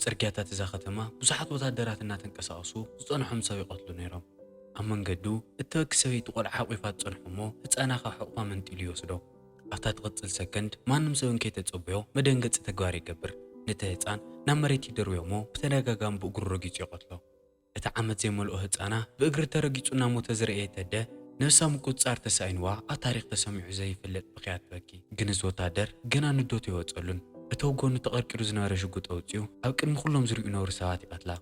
ጽርግያታት እዛ ከተማ ብዙሓት ወታደራት እናተንቀሳቐሱ ዝጸንሖም ሰብ ይቐትሉ ነይሮም። ኣብ መንገዱ እተወኪ ሰበይቲ ቆልዓ ሓቑፋ ትጸንሖ እሞ ህፃና ካብ ሕቑፋ መንጢሉ ይወስዶ። ኣብታ ትቕጽል ሰከንድ ማንም ሰብ እንከይተጸበዮ መደንገጺ ተግባር ይገብር። ነቲ ህፃን ናብ መሬት ይደርብዮ እሞ ብተደጋጋሚ ብእግሩ ረጊጹ ይቐትሎ። እቲ ዓመት ዘይመልኦ ህፃና ብእግሪ ተረጊጹ እናሞተ ዝረአየ ተደ ነብሳ ምቁፅጻር ተሳኢንዋ ኣብ ታሪክ ተሰሚዑ ዘይፍለጥ ብኽያት በኪ። ግን እዚ ወታደር ገና ንዶቱ ይወፀሉን እቲ ወገኑ ተቐርቂሩ ዝነበረ ሽጉጥ ኣውፂኡ ኣብ ቅድሚ ኩሎም ዝሪኡ ነብሩ ሰባት ይቐትላ።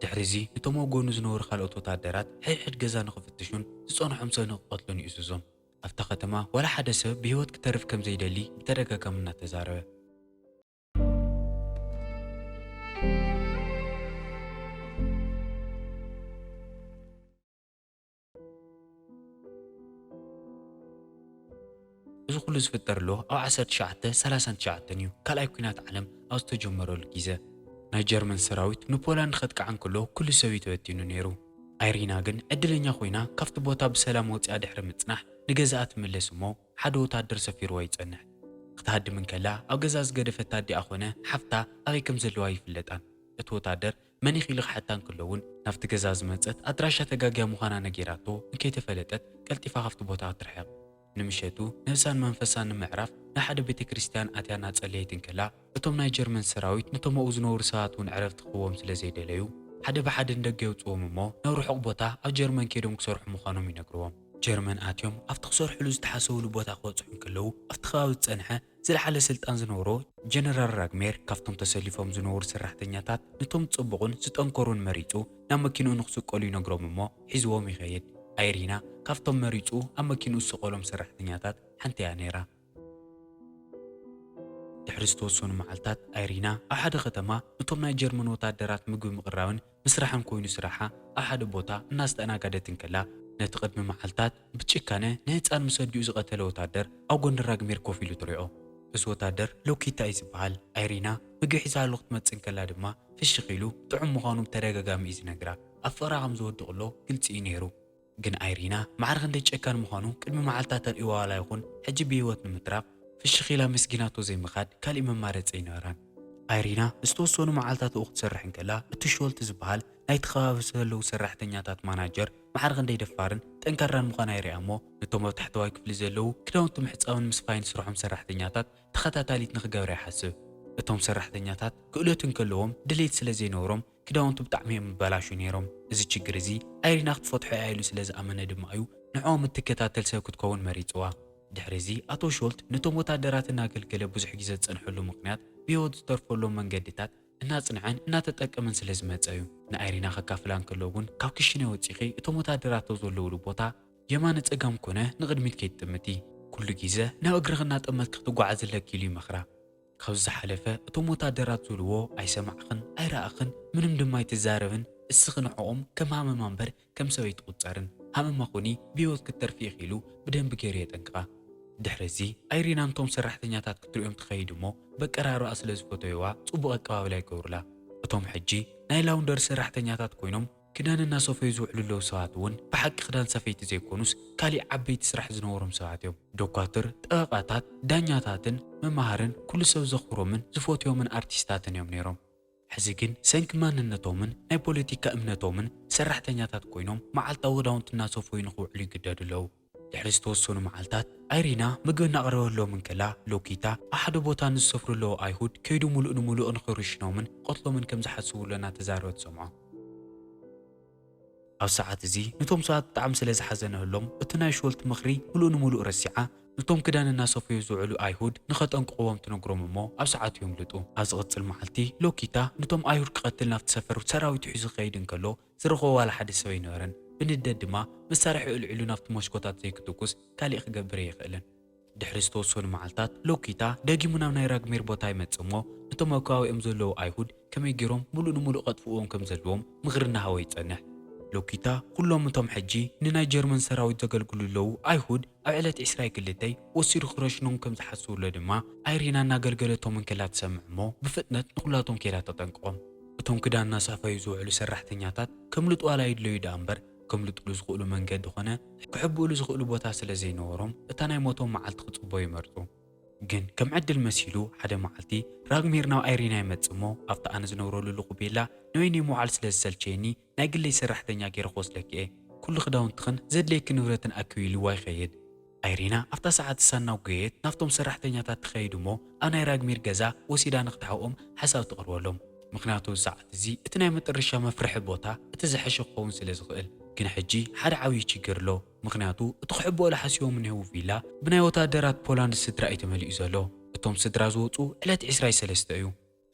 ድሕሪ እዚ እቶም ወገኑ ዝነበሩ ካልኦት ወታደራት ሕድሕድ ገዛ ንኽፍትሹን ዝፀንሖም ሰብ ንኽቐትሉን ይእዝዞም። ኣብታ ከተማ ዋላ ሓደ ሰብ ብሂወት ክተርፍ ከም ዘይደሊ ብተደጋጋሚ እናተዛረበ። እዚ ኩሉ ዝፍጠርሎ ኣብ 1939 እዩ ካልኣይ ኩናት ዓለም ኣብ ዝተጀመረሉ ግዜ። ናይ ጀርመን ሰራዊት ንፖላንድ ከጥቅዓ እንከሎ ኩሉ ሰብ ተበቲኑ ነይሩ። ኣይሪና ግን ዕድለኛ ኮይና ካብቲ ቦታ ብሰላም ወፂኣ ድሕሪ ምጽናሕ ንገዛኣ ትምለስ እሞ ሓደ ወታደር ሰፊርዋ ይጸንሕ። ክትሃድም እንከላ ኣብ ገዛ ዝገደፈታ ዲኣ ኮነ ሓፍታ ኣበይ ከም ዘለዋ ይፍለጣን። እቲ ወታደር መኒኽ ኢሉ ክሓታ እንከሎውን ናብቲ ገዛ ዝመፀት ኣድራሻ ተጋግያ ምዃና ነጊራቶ እንከይተፈለጠት ቀልጢፋ ካብቲ ቦታ ትርሕቕ። ንምሸቱ ነብሳን መንፈሳን ንምዕራፍ ናይ ሓደ ቤተ ክርስቲያን ኣትያ እናጸለየት እንከላ እቶም ናይ ጀርመን ሰራዊት ነቶም ኣብኡ ዝነበሩ ሰባት እውን ዕረፍቲ ክህቦም ስለ ዘይደለዩ ሓደ ብሓደ እንደገ የውፅዎም እሞ ናብ ርሑቕ ቦታ ኣብ ጀርመን ከይዶም ክሰርሑ ምዃኖም ይነግርዎም። ጀርመን ኣትዮም ኣብቲ ክሰርሕሉ ዝተሓሰብሉ ቦታ ክበፅሑ እንከለዉ ኣብቲ ከባቢ ዝጸንሐ ዝለዓለ ስልጣን ዝነበሮ ጀነራል ራግሜር ካብቶም ተሰሊፎም ዝነበሩ ሰራሕተኛታት ነቶም ጽቡቕን ዝጠንከሩን መሪፁ ናብ መኪንኡ ንክስቀሉ ይነግሮም እሞ ሒዝዎም ይኸይድ። ኣይሪና ካብቶም መሪፁ ኣብ መኪንኡ ዝሰቐሎም ሰራሕተኛታት ሓንቲ እያ ነይራ። ድሕሪ ዝተወሰኑ መዓልታት ኣይሪና ኣብ ሓደ ከተማ ነቶም ናይ ጀርመን ወታደራት ምግቢ ምቕራብን ምስራሕን ኮይኑ ስራሓ ኣብ ሓደ ቦታ እናስተኣናገደት እንከላ ነቲ ቅድሚ መዓልታት ብጭካነ ንህፃን ምስ ኣዲኡ ዝቐተለ ወታደር ኣብ ጎኒ ራግሜር ኮፍ ኢሉ ትሪኦ። እዚ ወታደር ሎኪታ እዩ ዝበሃል። ኣይሪና ምግቢ ሒዛሉ ክትመፅእ እንከላ ድማ ፍሽኽ ኢሉ ጥዑም ምዃኑ ብተደጋጋሚ እዩ ዝነግራ። ኣብ ፍቕራ ከም ዝወድቕሎ ግልፂ እዩ ነይሩ። ግን ኣይሪና ማዕረ ክንደይ ጨካን ምዃኑ ቅድሚ መዓልታት ኣርእዋ ዋላ ይኹን ሕጂ ብሂወት ንምትራፍ ፍሽኽ ኢላ መስጊናቶ ዘይምኻድ ካሊእ መማረፂ ይነበራን። ኣይሪና ዝተወሰኑ መዓልታት እኡ ክትሰርሕ እንከላ እቲ ሾልቲ ዝበሃል ናይቲ ከባቢ ዘለዉ ሰራሕተኛታት ማናጀር ማዕረ ክንደይ ደፋርን ጠንካራን ምዃና ይርአ እሞ ነቶም ኣብ ታሕተዋይ ክፍሊ ዘለዉ ክዳውንቲ ምሕፃውን ምስፋይን ስርሖም ሰራሕተኛታት ተኸታታሊት ንክገብረ ይሓስብ። እቶም ሰራሕተኛታት ክእለቱ እንከለዎም ድሌት ስለ ዘይነበሮም ክዳውንቲ ብጣዕሚ እዮም ይበላሹ ነይሮም። እዚ ችግር እዚ ኣይሪና ክትፈትሖ እያ ኢሉ ስለ ዝኣመነ ድማ እዩ ንዕኦም እትከታተል ሰብ ክትከውን መሪፅዋ። ድሕሪ እዚ ኣቶ ሾልት ነቶም ወታደራት እናገልገለ ብዙሕ ግዜ ዝጸንሐሉ ምክንያት ብሂወት ዝተርፈሎም መንገድታት እናጽንዐን እናተጠቀመን ስለ ዝመፀ እዩ። ንኣይሪና ከካፍላ እንከሎ እውን ካብ ክሽነ ወፂኺ እቶም ወታደራት ዘለውሉ ቦታ የማነ ፀጋም ኮነ ንቕድሚት ከይትጥምቲ ኩሉ ግዜ ናብ እግርኽ እናጠመትክ ክትጓዓዘለክ ኢሉ ይመኽራ። ካብዚ ዝሓለፈ እቶም ወታደራት ዝብልዎ ኣይሰማዕኽን ኣይረኣኽን ምንም ድማ ኣይትዛረብን እስኺ ንዕኦም ከም ሃመማ እምበር ከም ሰብ ኣይትቁፀርን ሃመማ ኾኒ ብሂወት ክትተርፊ ኢኺ ኢሉ ብደንቢ ገይሩ የጠንቅቓ። ድሕሪ እዚ ኣይሪና ነቶም ሰራሕተኛታት ክትሪኦም ትኸይድ እሞ በቀራርባ ስለ ዝፈተዩዋ ጽቡቕ ኣቀባብላ ይገብሩላ። እቶም ሕጂ ናይ ላውንደር ሰራሕተኛታት ኮይኖም ክዳን እናሰፈዩ ዝውዕሉ ሰባት እውን ብሓቂ ክዳን ሰፈይቲ ዘይኮኑስ ካሊእ ዓበይቲ ስራሕ ዝነበሮም ሰባት እዮም። ዶኳትር፣ ጠበቓታት፣ ዳኛታትን መምሃርን ኩሉ ሰብ ዘኽብሮምን ዝፈትዮምን ኣርቲስታትን እዮም ነይሮም። ሕዚ ግን ሰንኪ ማንነቶምን ናይ ፖለቲካ እምነቶምን ሰራሕተኛታት ኮይኖም መዓልታዊ ክዳውንቲ እናሰፈዩ ንኽውዕሉ ይግደዱ ኣለዉ። ድሕሪ ዝተወሰኑ መዓልታት ኣይሪና ምግቢ እናቕረበሎም እንከላ ሎኪታ ኣብ ሓደ ቦታ ንዝሰፍሩ ኣለዉ ኣይሁድ ከይዱ ሙሉእ ንሙሉእ ንኽርሽኖምን ቆትሎምን ከም ዝሓስብሉ እናተዛረበት ሰምዖ። ኣብ ሰዓት እዚ ነቶም ሰባት ብጣዕሚ ስለ ዝሓዘነህሎም እቲ ናይ ሾልት ምኽሪ ሙሉእ ንሙሉእ ረሲዓ ነቶም ክዳን እናሰፈዩ ዝውዕሉ ኣይሁድ ንኸጠንቅቕዎም ትነግሮም እሞ ኣብ ሰዓት የምልጡ። ኣብ ዝቕፅል መዓልቲ ሎኪታ ነቶም ኣይሁድ ክቐትል ናብቲ ሰፈር ሰራዊት ሒዙ ክኸይድ እንከሎ ዝረኸቦ ዋላ ሓደ ሰብ ኣይነበረን። ብንደት ድማ መሳርሒ ኣልዒሉ ናብቲ መስኮታት ዘይክትኩስ ካሊእ ክገብር ኣይኽእልን። ድሕሪ ዝተወሰኑ መዓልታት ሎኪታ ደጊሙ ናብ ናይ ራግሜር ቦታ ይመጽእ እሞ ነቶም ኣብ ከባቢኦም ዘለዉ ኣይሁድ ከመይ ገይሮም ሙሉእ ንሙሉእ ቀጥፍዎም ከም ዘለዎም ምኽሪ እናሃወ ይጸንሕ። ሎኪታ ኩሎም እቶም ሕጂ ንናይ ጀርመን ሰራዊት ዘገልግሉ ኣለዉ ኣይሁድ ኣብ ዕለት 22 ወሲዱ ክረሽኖም ከም ዝሓስብሎ ድማ ኣይሪና እናገልገለቶም እንከላ ትሰምዕ እሞ ብፍጥነት ንኹላቶም ከይዳ ተጠንቅቖም። እቶም ክዳን እናሰፈዩ ዝውዕሉ ሰራሕተኛታት ከምልጡ ዋላ ይድለዩ ዳ እምበር ከምልጥሉ ዝኽእሉ መንገዲ ኾነ ክሕብእሉ ዝኽእሉ ቦታ ስለ ዘይነበሮም እታ ናይ ሞቶም መዓልቲ ክጽበዩ ይመርጡ። ግን ከም ዕድል መሲሉ ሓደ መዓልቲ ራግሜር ናብ ኣይሪና ይመጽእ እሞ ኣብቲ ኣነ ዝነብረሉ ቁቤላ ንወይኒ መዋዕል ስለ ዝሰልቸየኒ ናይ ግለይ ሰራሕተኛ ገይረ ክወስደኪ እየ ኩሉ ክዳውንትኽን ዘድልየኪ ንብረትን ኣኪቡ ኢልዋ ይኸይድ ኣይሪና ኣብታ ሰዓት እሳናው ገየት ናብቶም ሰራሕተኛታት ትኸይድ እሞ ኣብ ናይ ራግሜር ገዛ ወሲዳ ንኽትሓውኦም ሓሳብ ትቕርበሎም ምክንያቱ ሰዓት እዚ እቲ ናይ መጠረሻ መፍርሒ ቦታ እቲ ዝሐሸ ክኸውን ስለ ዝኽእል ግን ሕጂ ሓደ ዓብዪ ችግር ኣሎ ምክንያቱ እቲ ክሕብኦሉ ሓሲቦም እኒሄው ቪላ ብናይ ወታደራት ፖላንድ ስድራ እዩ ተመሊኡ ዘሎ እቶም ስድራ ዝወፁ ዕለት 23 እዩ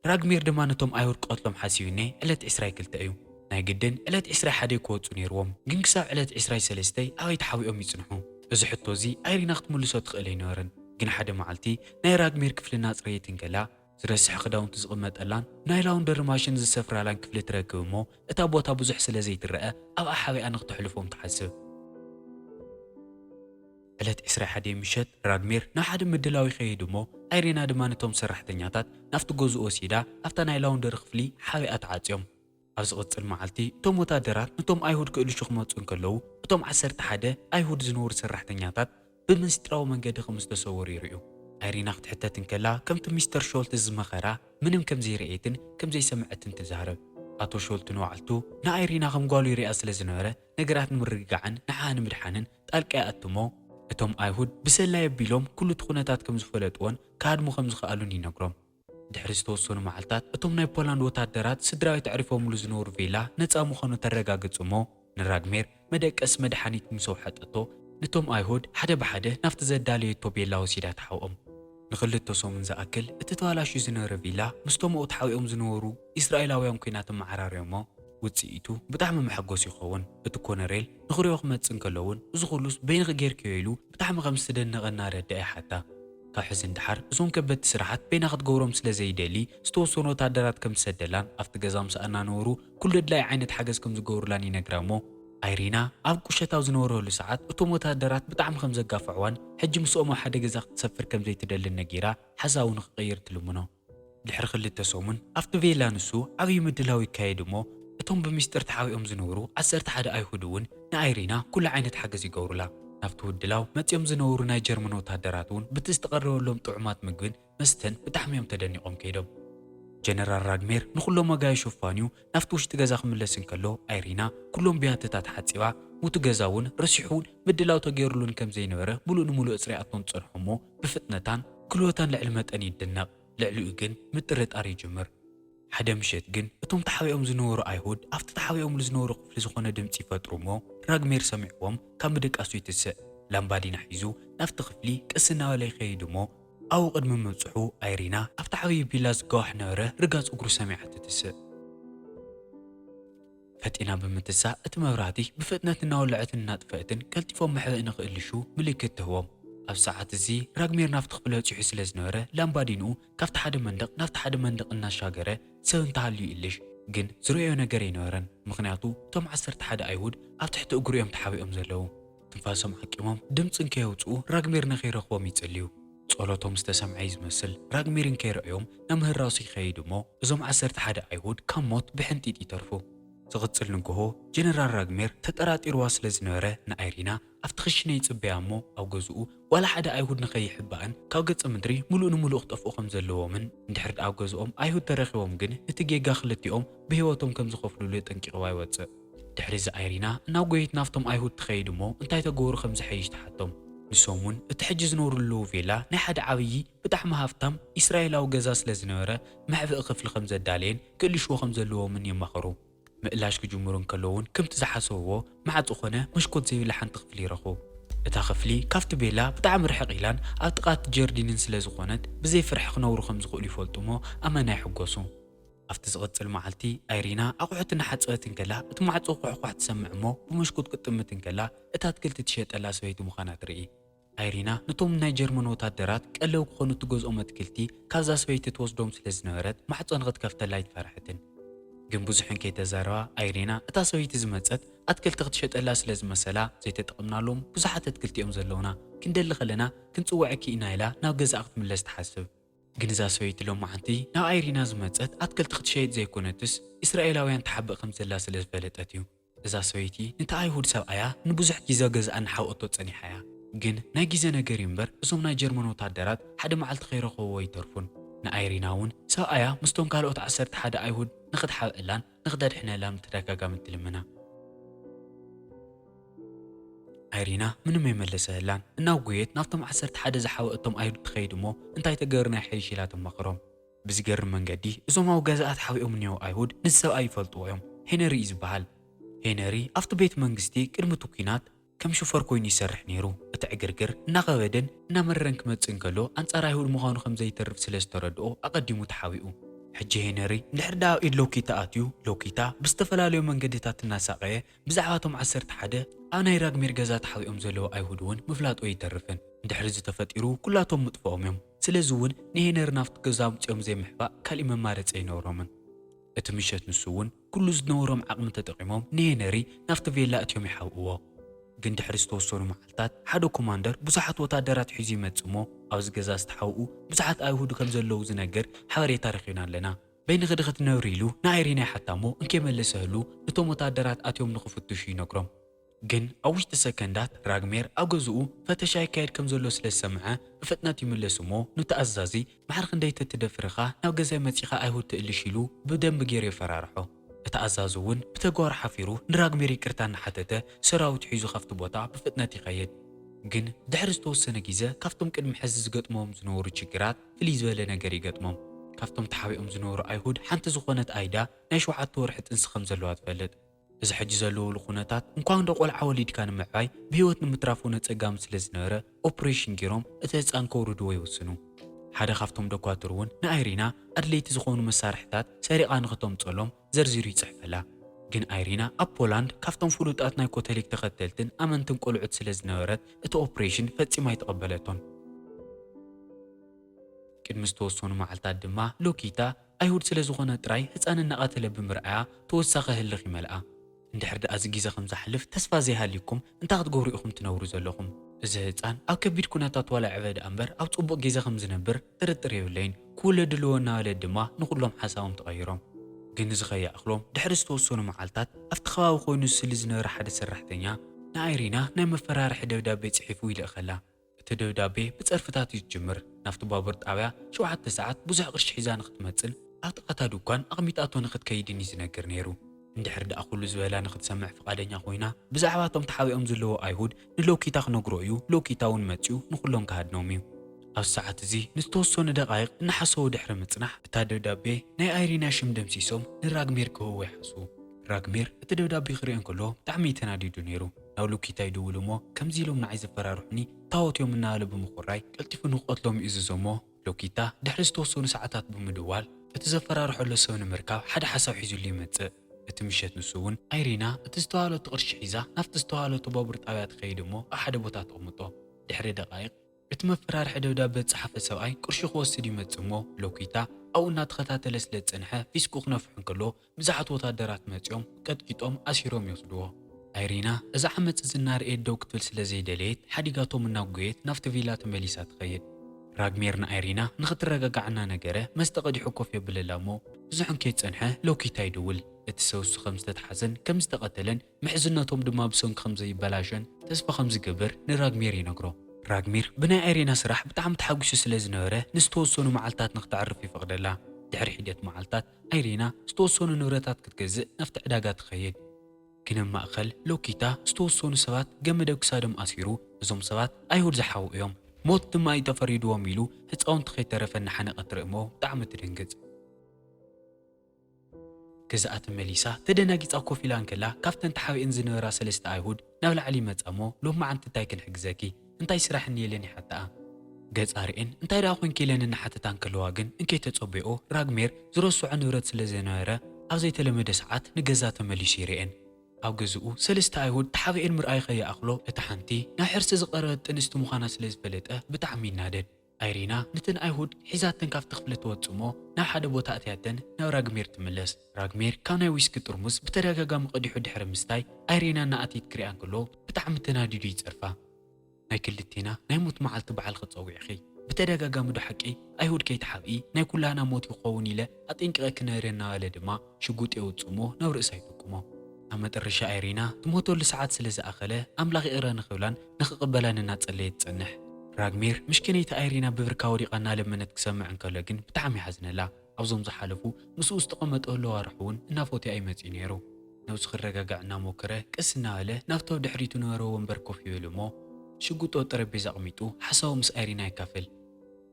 ራግሜር ድማ ነቶም ኣይሁድ ቀትሎም ሓሲብኒ ዕለት 22 እዩ ናይ ግድን ዕለት 21 ክወፁ ነይርዎም ግን ክሳብ ዕለት 23 ኣበይ ተሓዊኦም ይጽንሑ እዚ ሕቶ እዚ ኣይሪና ክትምልሶ ትኽእል ኣይነበረን ግን ሓደ መዓልቲ ናይ ራግሜር ክፍልና ፅሬትን ገላ ዝረስሕ ክዳውንቲ ዝቕመጠላን ናይ ላውንደሪ ማሽን ዝሰፍራላን ክፍሊ ትረክብ እሞ እታ ቦታ ብዙሕ ስለ ዘይትረአ ኣብኣ ሓበኣ ንኽተሕልፎም ትሓስብ ዕለት 21 ምሸት ራግሜር ናብ ሓደ ምድላው ይኸይድ እሞ ኣይሪና ድማ ነቶም ሰራሕተኛታት ናፍቲ ገዝኡ ወሲዳ ኣብታ ናይ ላውንደሪ ክፍሊ ሓበኣ ተዓፅዮም ኣብ ዝቕፅል መዓልቲ እቶም ወታደራት ነቶም ኣይሁድ ክእልሹ ክመፁ እንከለዉ እቶም 11 ኣይሁድ ዝነበሩ ሰራሕተኛታት ብምስጢራዊ መንገዲ ከም ዝተሰወሩ ይርዩ ኣይሪና ክትሕተት እንከላ ከምቲ ሚስተር ሾልት ዝመኸራ ምንም ከም ዘይርአየትን ከም ዘይሰምዐትን ትዛረብ ኣቶ ሾልት ንባዕልቱ ንኣይሪና ከም ጓሉ ይርያ ስለ ዝነበረ ነገራት ንምርግጋዕን ንሓ ንምድሓንን ጣልቃ ይኣትሞ እቶም ኣይሁድ ብሰላይ ኣቢሎም ኩሉ እቲ ኩነታት ከም ዝፈለጥዎን ካድሙ ከም ዝኽኣሉን ይነግሮም ድሕሪ ዝተወሰኑ መዓልታት እቶም ናይ ፖላንድ ወታደራት ስድራዊ ተዕሪፎምሉ ዝነበሩ ቬላ ነፃ ምዃኑ ተረጋግፁ እሞ ንራግሜር መደቀስ መድሓኒት ምስ ወሓጠቶ ነቶም ኣይሁድ ሓደ ብሓደ ናፍቲ ዘዳለየቶ ቤላ ወሲዳ ተሓውኦም ንኽልተ ሰሙን ዝኣክል እቲ ተባላሽዩ ዝነበረ ቪላ ምስቶም ኣብኡ ተሓዊኦም ዝነበሩ እስራኤላውያን ኩናት መዓራርዮሞ ውፅኢቱ ብጣዕሚ መሐጎስ ይኸውን እቲ ኮነሬል ንኽሪኦ ክመፅእ እንከለውን እዚ ኩሉስ በይንኺ ጌርክዮ ኢሉ ብጣዕሚ ከም ዝተደነቐና ረዳእ ሓታ ካብ ሕዚ እንድሓር እዞም ከበድቲ ስራሓት በይና ክትገብሮም ስለ ዘይደሊ ዝተወሰኑ ወታደራት ከም ዝሰደላን ኣብቲ ገዛ ምስኣና ነበሩ ኩሉ ድላይ ዓይነት ሓገዝ ከም ዝገብሩላን ይነግራ እሞ ኣይሪና ኣብ ቁሸታው ዝነበረሉ ሰዓት እቶም ወታደራት ብጣዕሚ ከም ዘጋፍዕዋን ሕጂ ምስኦም ሓደ ገዛ ክትሰፍር ከም ዘይትደልን ነጊራ ሓሳቡ ንክቕይር ትልምኖ ድሕሪ ክልተ ሰሙን ኣብቲ ቬላ ንሱ ዓብዪ ምድላው ይካየድ እሞ እቶም ብምስጢር ተሓዊኦም ዝነበሩ 11 ኣይሁድ እውን ንኣይሪና ኩሉ ዓይነት ሓገዝ ይገብሩላ ናብቲ ውድላው መፂኦም ዝነበሩ ናይ ጀርመን ወታደራት እውን በቲ ዝተቐረበሎም ጥዑማት ምግብን መስተን ብጣዕሚ እዮም ተደኒቖም ከይዶም ጀነራል ራግሜር ንኩሎም ወጋይ ሸፋንዩ ናፍቲ ውሽጢ ገዛ ክምለስ እንከሎ ኣይሪና ኩሎም ቢያትታት ሓፂባ ሙቱ ገዛ እውን ረሲሑን ምድላው ተገይሩሉን ከም ዘይነበረ ሙሉእ ንሙሉእ እፅሪኣቶም ፀንሑ እሞ ብፍጥነታን ክልወታን ልዕሊ መጠን ይድነቕ ልዕሊኡ ግን ምጥርጣር ይጅምር ሓደ ምሸት ግን እቶም ተሓዊኦም ዝነበሩ ኣይሁድ ኣብቲ ተሓዊኦም ዝነበሩ ክፍሊ ዝኾነ ድምፂ ይፈጥሩ እሞ ራግሜር ሰሚዕዎም ካብ ምድቃሱ ይትስእ ላምባዲና ሒዙ ናፍቲ ክፍሊ ቅስ እናበለ ይኸይድ እሞ ኣብኡ ቅድሚ ምብፅሑ ኣይሪና ኣብቲ ዓብዪ ቢላ ዝገዋሕ ነበረ ርጋፅ እግሩ ሰሚዓ ትትስእ ፈጢና ብምትሳእ እቲ መብራህቲ ብፍጥነት እናወልዐትን እናጥፍአትን ቀልጢፎም መሕበእ ንኽእልሹ ምልክት ትህቦም ኣብ ሰዓት እዚ ራግሜር ናፍቲ ክፍሊ በፂሑ ስለ ዝነበረ ላምባዲንኡ ካብቲ ሓደ መንደቕ ናብቲ ሓደ መንደቕ እናሻገረ ሰብ እንተሃልዩ ይእልሽ ግን ዝርአዮ ነገር ኣይነበረን ምክንያቱ እቶም 11 ኣይሁድ ኣብ ትሕቲ እግሩ እዮም ተሓቢኦም ዘለዉ ትንፋሶም ዓቂሞም ድምፂ እንከየውፅኡ ራግሜር ንኸይረኽቦም ይጽልዩ ጸሎቶም ዝተሰምዐ ዝመስል ራግሜር እንከይረአዮም ናብ ምህራሱ ይኸይድ እሞ እዞም 11 ኣይሁድ ካብ ሞት ብሕንጢጥ ይተርፉ ዝቕፅል ንግሆ ጀነራል ራግሜር ተጠራጢርዋ ስለ ዝነበረ ንኣይሪና ኣብቲ ክሽነ ይጽበያ እሞ ኣብ ገዝኡ ዋላ ሓደ ኣይሁድ ንኸይሕባእን ካብ ገጸ ምድሪ ሙሉእ ንሙሉእ ክጠፍኡ ከም ዘለዎምን እንድሕር ኣብ ገዝኦም ኣይሁድ ተረኺቦም ግን እቲ ጌጋ ክልቲኦም ብሂወቶም ከም ዝኸፍሉሉ ጠንቂቕዋ ይወፅእ ድሕሪ እዚ ኣይሪና ናብ ጎይት ናፍቶም ኣይሁድ ትኸይድ እሞ እንታይ ተገብሩ ከም ዝሐይሽ ተሓቶም ንሶም እውን እቲ ሕጂ ዝነብሩሉ ቬላ ናይ ሓደ ዓብዪ ብጣዕሚ ሃፍታም እስራኤላዊ ገዛ ስለ ዝነበረ መሕብእ ክፍሊ ከም ዘዳልየን ክእልሽዎ ከም ዘለዎምን ይመኽሩ ምእላሽ ክጅምሩ እንከለውን ከምቲ ዝሓሰብዎ ማዕፆ ኾነ መሽኮት ዘይብላ ሓንቲ ክፍሊ ይረኽቡ እታ ክፍሊ ካብቲ ቤላ ብጣዕሚ ርሕቕ ኢላን ኣብ ጥቓት ጀርዲንን ስለ ዝኾነት ብዘይ ፍርሒ ክነብሩ ከም ዝኽእሉ ይፈልጡ እሞ ኣመና ይሕጎሱ ኣብቲ ዝቕፅል መዓልቲ ኣይሪና ኣቑሑት እናሓፀበት እንከላ እቲ ማዕፆ ኳሕኳሕ ትሰምዕ እሞ ብመሽኮት ቅጥምት እንከላ እታ ኣትክልቲ ትሸጠላ ሰበይቲ ምዃና ትርኢ ኣይሪና ነቶም ናይ ጀርመን ወታደራት ቀለው ክኾኑ እትገዝኦም ኣትክልቲ ካብዛ ሰበይቲ ትወስዶም ስለ ዝነበረት ማዕፆ ንኽትከፍተላ ኣይትፈርሕትን ግን ብዙሕን ከይተዛረባ ኣይሪና እታ ሰበይቲ ዝመፀት ኣትክልቲ ክትሸጠላ ስለ ዝመሰላ ዘይተጠቕምናሎም ብዙሓት ኣትክልቲ እዮም ዘለውና ክንደሊ ከለና ክንፅውዐኪ ኢና ኢላ ናብ ገዛእ ክትምለስ ትሓስብ ግን እዛ ሰበይቲ ሎማዓንቲ ናብ ኣይሪና ዝመፀት ኣትክልቲ ክትሸይጥ ዘይኮነትስ እስራኤላውያን ተሓብእ ከም ዘላ ስለ ዝፈለጠት እዩ እዛ ሰበይቲ ነቲ ኣይሁድ ሰብኣያ ንብዙሕ ግዜ ገዛኣ ንሓወቶ ፀኒሓ እያ ግን ናይ ግዜ ነገር እምበር እዞም ናይ ጀርመን ወታደራት ሓደ መዓልቲ ከይረኸብዎ ይተርፉን ንኣይሪና እውን ሰብኣያ ምስቶም ካልኦት 11 ኣይሁድ ንኽትሓብአላን ንኽተድሕነላን ተደጋጋሚ ትልምና ኣይሪና ምንም ኣይመለሰላን እናውጉየት ናብቶም 11 ዝሓወአቶም ኣይሁድ ትኸይድ እሞ እንታይ ተገርና ይሕይሽ ኢላ ተመኽሮም ብዝገርም መንገዲ እዞም ኣብ ገዛኣት ሓዊኦም እኒአው ኣይሁድ ነዚ ሰብኣይ ይፈልጥዎ እዮም ሄነሪ እዩ ዝበሃል ሄነሪ ኣብቲ ቤት መንግስቲ ቅድሚ እቲ ኩናት ከም ሹፈር ኮይኑ ይሰርሕ ነይሩ እቲ ዕግርግር እናኸበደን እናመረረን ክመፅእ እንከሎ ኣንጻር ኣይሁድ ምዃኑ ከም ዘይተርፍ ስለ ዝተረድኦ ኣቐዲሙ ተሓዊኡ ሕጂ ሄነሪ እንድሕር ዳ ኣብ ኢድ ሎኪታ ኣትዩ ሎኪታ ብዝተፈላለዩ መንገድታት እናሳቐየ ብዛዕባ እቶም 11 ኣብ ናይ ራግሜር ገዛ ተሓዊኦም ዘለዉ ኣይሁድ እውን ምፍላጦ ይተርፍን እንድሕር ዝተፈጢሩ ኩላቶም ምጥፍኦም እዮም ስለዚ እውን ንሄነሪ ናብቲ ገዛ ምፅኦም ዘይምሕባእ ካሊእ መማረፂ ኣይነበሮምን እቲ ምሸት ንሱ እውን ኩሉ ዝነበሮም ዓቕሚ ተጠቒሞም ንሄነሪ ናብቲ ቬላ እትዮም ይሓውእዎ ግን ድሕሪ ዝተወሰኑ መዓልታት ሓደ ኮማንደር ብዙሓት ወታደራት ሒዙ ይመጽእ እሞ ኣብዚ ገዛ ዝተሓውኡ ብዙሓት ኣይሁድ ከም ዘለዉ ዝነግር ሓበሬታ ረኺብና ኣለና በይኒ ክድኽትነብሪ ኢሉ ንኣይሪና ይሓታሞ እንከይመለሰህሉ ነቶም ወታደራት ኣትዮም ንኽፍትሹ ይነግሮም ግን ኣብ ውሽጢ ሰከንዳት ራግሜር ኣብ ገዝኡ ፈተሻ ይካየድ ከም ዘሎ ስለ ዝሰምዐ ብፍጥነት ይምለስ እሞ ንተኣዛዚ ማሕር ክንደይ ተትደፍርኻ ናብ ገዛይ መፂኻ ኣይሁድ ትእልሽ ኢሉ ብደንቢ ገይሩ የፈራርሖ እቲ ኣዛዚ እውን ብተግባር ሓፊሩ ንራግሜር ይቅርታ እናሓተተ ሰራዊት ሒዙ ካብቲ ቦታ ብፍጥነት ይኸይድ ግን ድሕሪ ዝተወሰነ ግዜ ካብቶም ቅድሚ ሕዚ ዝገጥሞም ዝነበሩ ችግራት ፍልይ ዝበለ ነገር ይገጥሞም ካብቶም ተሓቢኦም ዝነበሩ ኣይሁድ ሓንቲ ዝኾነት ኣይዳ ናይ 7 ወርሒ ጥንሲ ከም ዘለዋ ትፈልጥ እዚ ሕጂ ዘለውሉ ኩነታት እንኳን ደ ቆልዓ ወሊድካ ንምዕባይ ብሂወት ንምትራፍ እውን ፀጋም ስለ ዝነበረ ኦፕሬሽን ገይሮም እቲ ህፃን ከውርድዎ ይወስኑ ሓደ ካብቶም ደኳትር እውን ንኣይሪና ኣድለይቲ ዝኾኑ መሳርሕታት ሰሪቓ ንኽተምፀሎም ዘርዚሩ ይፅሕፈላ ግን ኣይሪና ኣብ ፖላንድ ካብቶም ፍሉጣት ናይ ኮቶሊክ ተኸተልትን ኣመንትን ቆልዑት ስለ ዝነበረት እቲ ኦፕሬሽን ፈፂማ ይተቐበለቶን ቅድሚ ዝተወሰኑ መዓልታት ድማ ሎኪታ ኣይሁድ ስለ ዝኾነ ጥራይ ህፃን እናቐተለ ብምርኣያ ተወሳኺ ህልኽ ይመልኣ እንድሕር ደኣ እዚ ግዜ ከም ዝሓልፍ ተስፋ ዘይሃልይኩም እንታይ ክትገብሩ ኢኹም ትነብሩ ዘለኹም እዚ ህፃን ኣብ ከቢድ ኩነታት ዋላ ዕበደ እምበር ኣብ ፅቡቅ ግዜ ከም ዝነብር ጥርጥር የብለይን ክውለድ ኣለዎ እናበለ ድማ ንኩሎም ሓሳቦም ተቐይሮም ግን እዚ ከየኣኽሎም ድሕሪ ዝተወሰኑ መዓልታት ኣብቲ ከባቢ ኮይኑ ስሊ ዝነበረ ሓደ ሰራሕተኛ ንኣይሪና ናይ መፈራርሒ ደብዳቤ ፅሒፉ ይልእኸላ እቲ ደብዳቤ ብፀርፍታት እዩ ዝጅምር ናብቲ ባቡር ጣብያ 7 ሰዓት ብዙሕ ቅርሺ ሒዛ ንኽትመፅን ኣብ ጥቓታ ድኳን ኣቕሚጣቶ ንኽትከይድን እዩ ዝነግር ነይሩ እንድሕር ደኣ ኩሉ ዝበላ ንኽትሰምዕ ፍቓደኛ ኮይና ብዛዕባ እቶም ተሓቢኦም ዘለዎ ኣይሁድ ንሎኪታ ክነግሮ እዩ ሎኪታ እውን መፅኡ ንኩሎም ክሃድኖም እዩ ኣብ ሰዓት እዚ ንዝተወሰኑ ደቓይቕ እናሓሰቡ ድሕሪ ምጽናሕ እታ ደብዳቤ ናይ ኣይሪና ሽም ደምሲሶም ንራግሜር ክህቦ ይሓስቡ ራግሜር እቲ ደብዳቤ ክሪኦ እንከሎ ብጣዕሚ ተናዲዱ ነይሩ ናብ ሎኪታ ይድውል እሞ ከምዚ ኢሎም ንዓይ ዘፈራርሑኒ ታወትዮም እናበለ ብምኹራይ ቀልጢፉ ንኽቐትሎም ይእዝዞ እሞ ሎኪታ ድሕሪ ዝተወሰኑ ሰዓታት ብምድዋል እቲ ዘፈራርሐሎ ሰብ ንምርካብ ሓደ ሓሳብ ሒዙሉ ይመጽእ እቲ ምሸት ንሱ እውን ኣይሪና እቲ ዝተዋሃለቶ ቅርሺ ሒዛ ናብቲ ዝተዋሃለቶ ባቡር ጣብያ ትኸይድ እሞ ኣብ ሓደ ቦታ ተቕምጦ ድሕሪ ደቓይቕ እቲ መፈራርሒ ደብዳቤ ዝፀሓፈ ሰብኣይ ቅርሺ ክወስድ ይመጽእ እሞ ሎኪታ ኣብኡ እናተኸታተለ ስለ ዝፀንሐ ፊስቁ ክነፍሑ እንከሎ ብዙሓት ወታደራት መፂኦም ቀጥቂጦም ኣሲሮም ይወስድዎ ኣይሪና እዛ ዓመፅ ዝናርኤት ደው ክትብል ስለ ዘይደለየት ሓዲጋቶም እናጉየት ናብቲ ቪላ ተመሊሳ ትኸይድ ራግሜር ንኣይሪና ንኽትረጋጋዕና ነገረ መስተ ቀዲሑ ኮፍ የብለላ እሞ ብዙሕ ከይፀንሐ ሎኪታ ይድውል እቲ ሰውሱ ከም ዝተተሓዘን ከም ዝተቐተለን ምሕዝነቶም ድማ ብሰንኪ ከም ዘይበላሸን ተስፋ ከም ዝገብር ንራግሜር ይነግሮ ራግሜር ብናይ ኣይሪና ስራሕ ብጣዕሚ ተሓጒሱ ስለ ዝነበረ ንዝተወሰኑ መዓልታት ንኽተዕርፍ ይፈቕደላ ድሕሪ ሒደት መዓልታት ኣይሪና ዝተወሰኑ ንብረታት ክትገዝእ ናብቲ ዕዳጋ ትኸይድ ግን ኣብ ማእኸል ሎኪታ ዝተወሰኑ ሰባት ገመደ ክሳዶም ኣሲሩ እዞም ሰባት ኣይሁድ ዝሓውኡ እዮም ሞት ድማ ይተፈሪድዎም ኢሉ ህፃውንቲ ከይተረፈ እናሓነቐ ትርኢ እሞ ብጣዕሚ ትድንግፅ ገዛኣ ተመሊሳ ተደናጊፃ ኮፍ ኢላ እንከላ ካብተን ተሓቢአን ዝነበራ 3 ኣይሁድ ናብ ላዕሊ ይመፃ እሞ ሎማዓንቲ እንታይ ክንሕግዘኪ እንታይ ስራሕ እኒየለን ይሓትኣ ገፃ ርአን እንታይ ደኣ ኮንኪ ኢለን እናሓተታ እንከለዋ ግን እንከይተፀቢኦ ራግሜር ዝረስዖ ንብረት ስለ ዝነበረ ኣብ ዘይተለመደ ሰዓት ንገዛ ተመሊሱ ይርአን ኣብ ገዝኡ 3 ኣይሁድ ተሓቢአን ምርኣይ ከየኣኽሎ እቲ ሓንቲ ናብ ሕርሲ ዝቐረበት ጥንስቲ ምዃና ስለ ዝፈለጠ ብጣዕሚ ይናደድ ኣይሪና ነተን ኣይሁድ ሒዛተን ካብቲ ክፍሊ ትወፅእ እሞ ናብ ሓደ ቦታ እትያተን ናብ ራግሜር ትምለስ ራግሜር ካብ ናይ ዊስኪ ጥርሙዝ ብተደጋጋሚ ቀዲሑ ድሕሪ ምስታይ ኣይሪና እናኣቲት ክሪኣ እንከሎ ብጣዕሚ ተናዲዱ ይፀርፋ ናይ ክልቴና ናይ ሞት መዓልቲ በዓል ክፀዊዕኺ ብተደጋጋሚ ዶ ሓቂ ኣይሁድ ከይተሓብኢ ናይ ኩላና ሞት ይኸውን ኢለ ኣጠንቂቐ ክነብር እናበለ ድማ ሽጉጥ የውፅእ እሞ ናብ ርእሳ ይጥቁሞ ኣብ መጨረሻ ኣይሪና ትሞተሉ ሰዓት ስለ ዝኣኸለ ኣምላኽ ይቕረ ንኽብላን ንኽቕበላን እናጸለየት ትጸንሕ። ራግሜር ምሽክነይቲ ኣይሪና ብብርካ ወዲቓ እናለመነት ክሰምዕ እንከሎ ግን ብጣዕሚ ይሓዝነላ። ኣብዞም ዝሓለፉ ምስኡ ዝተቐመጠ ህለዋ ርሑ እውን እናፎትያ ይመጽእ ነይሩ። ነብሱ ክረጋጋዕ እናሞከረ ቀስ እናበለ ናብቲ ኣብ ድሕሪቱ ነበረ ወንበር ኮፍ ይብል እሞ ሽጉጦ ጠረጴዛ ኣቕሚጡ ሓሳቡ ምስ ኣይሪና ይካፍል።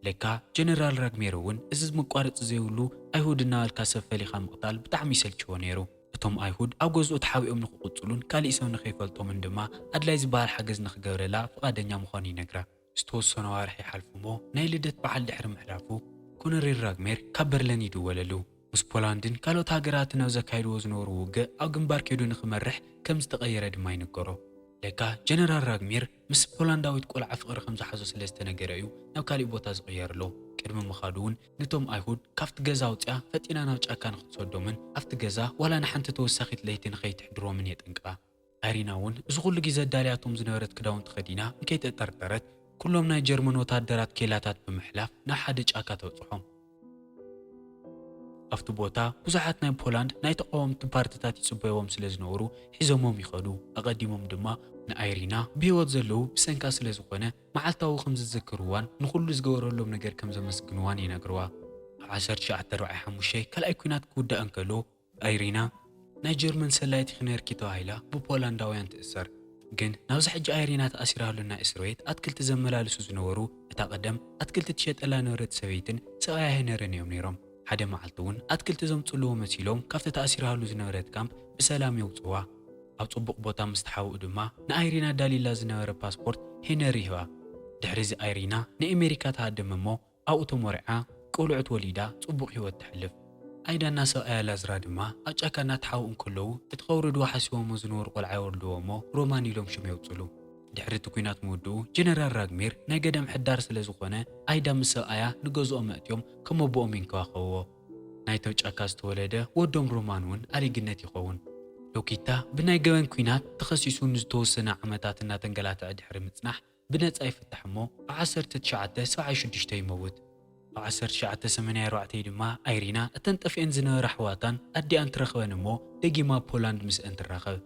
ለካ ጀነራል ራግሜር እውን እዚ ምቋረፂ ዘይብሉ ኣይሁድ እናበልካ ሰብ ፈሊኻ ምቕታል ብጣዕሚ ይሰልችዎ ነይሩ። እቶም ኣይሁድ ኣብ ገዝኡ ተሓቢኦም ንኽቕፅሉን ካሊእ ሰብ ንኸይፈልጦምን ድማ ኣድላይ ዝበሃል ሓገዝ ንኽገብረላ ፍቓደኛ ምዃኑ ይነግራ። ዝተወሰነ ዋርሒ ይሓልፉ እሞ ናይ ልደት በዓል ድሕሪ ምሕላፉ ኮሎኔል ራግሜር ካብ በርሊን ይድወለሉ። ምስ ፖላንድን ካልኦት ሃገራትን ኣብ ዘካይድዎ ዝነበሩ ውግእ ኣብ ግንባር ከይዱ ንኽመርሕ ከም ዝተቐየረ ድማ ይንገሮ። ለካ ጀነራል ራግሜር ምስ ፖላንዳዊት ቆልዓ ፍቕሪ ከም ዝሓዞ ስለ ዝተነገረ እዩ ናብ ካሊእ ቦታ ዝቕየርሎ። ቅድሚ ምኻዱ እውን ነቶም ኣይሁድ ካብቲ ገዛ ኣውፅያ ፈጢና ናብ ጫካ ንኽትሰዶምን ኣብቲ ገዛ ዋላ ንሓንቲ ተወሳኺት ለይቲ ንኸይትሕድሮምን የጠንቅቓ። ኣይሪና እውን እዚ ኩሉ ግዜ ኣዳልያቶም ዝነበረት ክዳውንቲ ተኸዲና ንከይተጠርጠረት ኩሎም ናይ ጀርመን ወታደራት ኬላታት ብምሕላፍ ናብ ሓደ ጫካ ተብፅሖም። ኣብቲ ቦታ ብዙሓት ናይ ፖላንድ ናይ ተቃወምቲ ፓርቲታት ይጽበይዎም ስለ ዝነበሩ ሒዞሞም ይኸዱ። ኣቐዲሞም ድማ ንኣይሪና ብሂወት ዘለዉ ብሰንካ ስለ ዝኾነ መዓልታዊ ከም ዝዝክርዋን ንኹሉ ዝገበረሎም ነገር ከም ዘመስግንዋን ይነግርዋ። ኣብ 1945 ካልኣይ ኩናት ክውዳእ እንከሎ ኣይሪና ናይ ጀርመን ሰላይቲ ክነርኪ ተባሂላ ብፖላንዳውያን ትእሰር። ግን ናብዚ ሕጂ ኣይሪና ተኣሲራሉ ናይ እስር ቤት ኣትክልቲ ዘመላልሱ ዝነበሩ እታ ቀደም ኣትክልቲ ትሸጠላ ነበረት ሰበይትን ሰብኣያ ሄነርን እዮም ነይሮም። ሓደ መዓልቲ እውን ኣትክልቲ ዘምጽልዎ መሲሎም ካብቲ ተኣሲራሉ ዝነበረት ካምፕ ብሰላም የውፅዋ። ኣብ ጽቡቕ ቦታ ምስ ተሓውኡ ድማ ንኣይሪና ዳሊላ ዝነበረ ፓስፖርት ሄነር ይህባ። ድሕሪዚ ኣይሪና ንኣሜሪካ ተሃድም እሞ ኣብኡ ተመሪዓ ቆልዑት ወሊዳ ጽቡቕ ህይወት ትሕልፍ። ኣይዳና ሰብኣያ ላዝራ ድማ ኣብ ጫካ እናተሓውኡ እንከለዉ እቲ ከውርድዎ ሓሲቦሞ ዝነበሩ ቆልዓ ይወልድዎ እሞ ሮማን ኢሎም ሽም የውፅሉ። ድሕሪ እቲ ኩናት ምውድኡ ጀነራል ራግሜር ናይ ገዳም ሕዳር ስለ ዝኾነ ኣይዳ ምስ ሰብኣያ ንገዝኦም መእትዮም ከም ኣቦኦም ይንከባኸብዎ። ናይቶም ጫካ ዝተወለደ ወዶም ሮማን እውን ኣሊግነት ይኸውን። ሎኪታ ብናይ ገበን ኩናት ተኸሲሱ ንዝተወሰነ ዓመታት እናተንገላትዐ ድሕሪ ምጽናሕ ብነፃ ይፍታሕ እሞ ኣብ 1976 ይመውት። ኣብ 1984 ድማ ኣይሪና እተን ጠፊአን ዝነበራ ኣሕዋታን ኣዲኣን ትረኽበን እሞ ደጊማ ፖላንድ ምስአን ትራኸብ።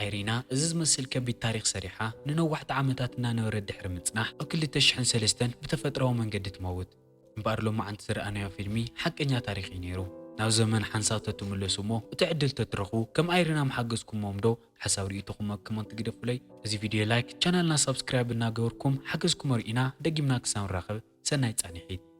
ኣይሪና እዚ ዝመስል ከቢድ ታሪክ ሰሪሓ ንነዋሕቲ ዓመታት እናነበረት ድሕሪ ምጽናሕ ኣብ 2003 ብተፈጥሮዊ መንገዲ ትመውት። እምበር ሎማዓንቲ ዝረኣናዮ ፊልሚ ሓቀኛ ታሪክ እዩ ነይሩ። ናብ ዘመን ሓንሳብ ተትምለሱ እሞ እቲ ዕድል ተትረኹ ከም ኣይሪና ምሓገዝኩሞም ዶ ሓሳብ ርኢትኹም ክመን ትግደፉለይ። እዚ ቪድዮ ላይክ ቻናልና ሰብስክራይብ እናገበርኩም ሓገዝኩም ርኢና ደጊምና ክሳብ ንራኸብ ሰናይ ጻኒሒት።